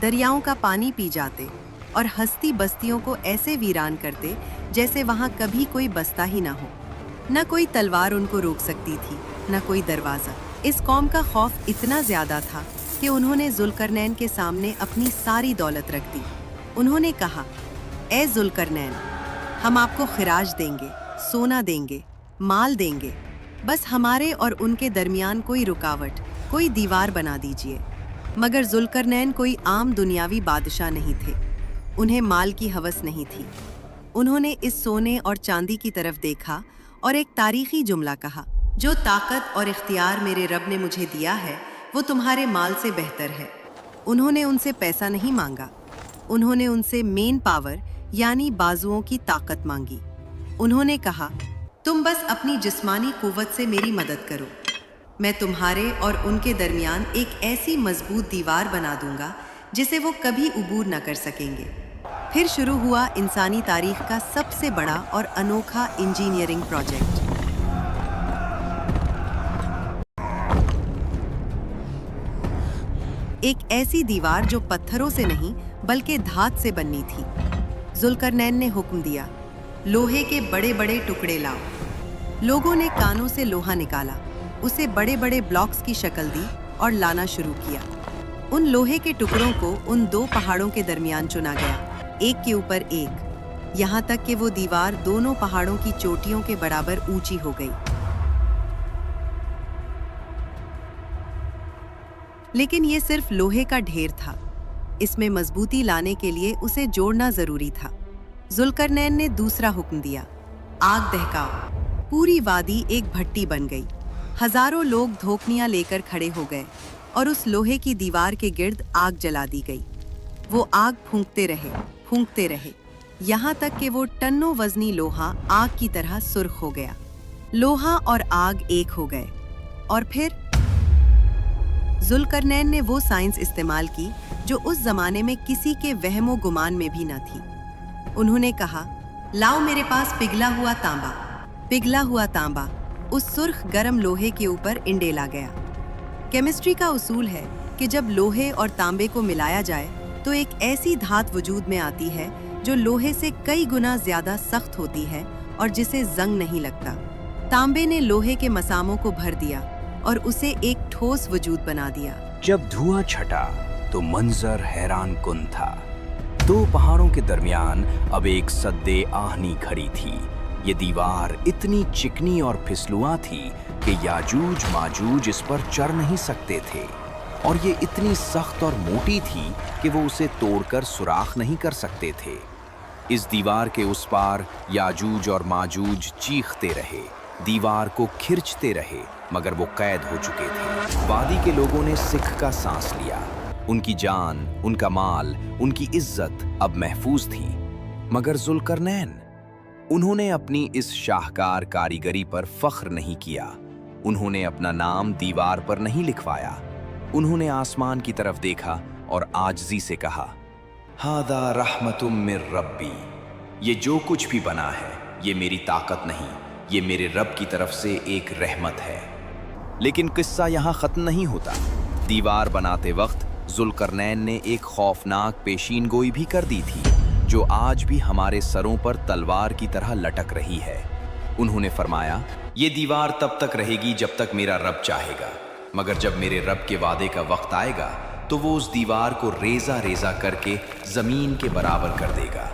दरियाओं का पानी पी जाते और हस्ती बस्तियों को ऐसे वीरान करते जैसे वहां कभी कोई बसता ही ना हो। न कोई तलवार उनको रोक सकती थी, न कोई दरवाज़ा। इस कौम का खौफ इतना ज़्यादा था कि उन्होंने जुल्करनैन के सामने अपनी सारी दौलत रख दी। उन्होंने कहा, ए जुल्करनैन, हम आपको खिराज देंगे, सोना देंगे, माल देंगे, बस हमारे और उनके दरमियान कोई रुकावट, कोई दीवार बना दीजिए। मगर जुल्करनैन कोई आम दुनियावी बादशाह नहीं थे। उन्हें माल की हवस नहीं थी। उन्होंने इस सोने और चांदी की तरफ देखा और एक तारीखी जुमला कहा, जो ताकत और इख्तियार मेरे रब ने मुझे दिया है वो तुम्हारे माल से बेहतर है। उन्होंने उनसे पैसा नहीं मांगा, उन्होंने उनसे मेन पावर यानी बाजुओं की ताकत मांगी। उन्होंने कहा, तुम बस अपनी जिस्मानी कुव्वत से मेरी मदद करो, मैं तुम्हारे और उनके दरमियान एक ऐसी मजबूत दीवार बना दूंगा जिसे वो कभी उबूर न कर सकेंगे। फिर शुरू हुआ इंसानी तारीख का सबसे बड़ा और अनोखा इंजीनियरिंग प्रोजेक्ट। एक ऐसी दीवार जो पत्थरों से नहीं बल्कि धात से बननी थी। जुल्करनैन ने हुक्म दिया, लोहे के बड़े बड़े टुकड़े लाओ। लोगों ने कानों से लोहा निकाला, उसे बड़े बड़े ब्लॉक्स की शक्ल दी और लाना शुरू किया। उन लोहे के टुकड़ों को उन दो पहाड़ों के दरमियान चुना गया, एक के ऊपर एक, यहाँ तक कि वो दीवार दोनों पहाड़ों की चोटियों के बराबर ऊंची हो गई। लेकिन ये सिर्फ लोहे का ढेर था। इसमें मजबूती लाने के लिए उसे जोड़ना जरूरी था। जुल्करनैन ने दूसरा हुक्म दिया, आग दहकाओ। पूरी वादी एक भट्टी बन गई। हजारों लोग धोकनियां लेकर खड़े हो गए और उस लोहे की दीवार के गिर्द आग जला दी गई। वो आग फूंकते रहे, यहाँ तक कि वो टन्नों वजनी लोहा आग की तरह सुर्ख हो गया। लोहा और आग एक हो गए। और फिर जुल्करनैन ने वो साइंस इस्तेमाल की जो उस जमाने में किसी के वहमो गुमान में भी न थी। उन्होंने कहा, लाओ मेरे पास पिघला हुआ तांबा। पिघला हुआ तांबा उस सुर्ख गरम लोहे के ऊपर इंडेला गया। केमिस्ट्री का उसूल है कि जब लोहे और तांबे को मिलाया जाए तो एक ऐसी धात वजूद में आती है जो लोहे से कई गुना ज्यादा सख्त होती है और जिसे जंग नहीं लगता। तांबे ने लोहे के मसामों को भर दिया और उसे एक ठोस वजूद बना दिया। जब धुआं छटा तो मंजर हैरान कुन था। दो पहाड़ों के दरमियान अब एक सद्दे आहनी खड़ी थी। ये दीवार इतनी चिकनी और फिसलुआ थी कि याजूज माजूज इस पर चढ़ नहीं सकते थे, और ये इतनी सख्त और मोटी थी कि वो उसे तोड़कर सुराख नहीं कर सकते थे। इस दीवार के उस पार याजूज और माजूज चीखते रहे, दीवार को खिंचते रहे, मगर वो कैद हो चुके थे। वादी के लोगों ने सिख का सांस लिया। उनकी जान, उनका माल, उनकी इज्जत अब महफूज थी। मगर जुल्करनैन, उन्होंने अपनी इस शाहकार कारीगरी पर फख्र नहीं किया। उन्होंने अपना नाम दीवार पर नहीं लिखवाया। उन्होंने आसमान की तरफ देखा और आजिज़ी से कहा, हादा रहमतुम मिर रब्बी। ये जो कुछ भी बना है ये मेरी ताकत नहीं, ये मेरे रब की तरफ से एक रहमत है। लेकिन किस्सा यहाँ खत्म नहीं होता। दीवार बनाते वक्त जुल्करनैन ने एक खौफनाक पेशीन गोई भी कर दी थी जो आज भी हमारे सरों पर तलवार की तरह लटक रही है। उन्होंने फरमाया, ये दीवार तब तक रहेगी जब तक मेरा रब चाहेगा, मगर जब मेरे रब के वादे का वक्त आएगा तो वो उस दीवार को रेजा रेजा करके जमीन के बराबर कर देगा।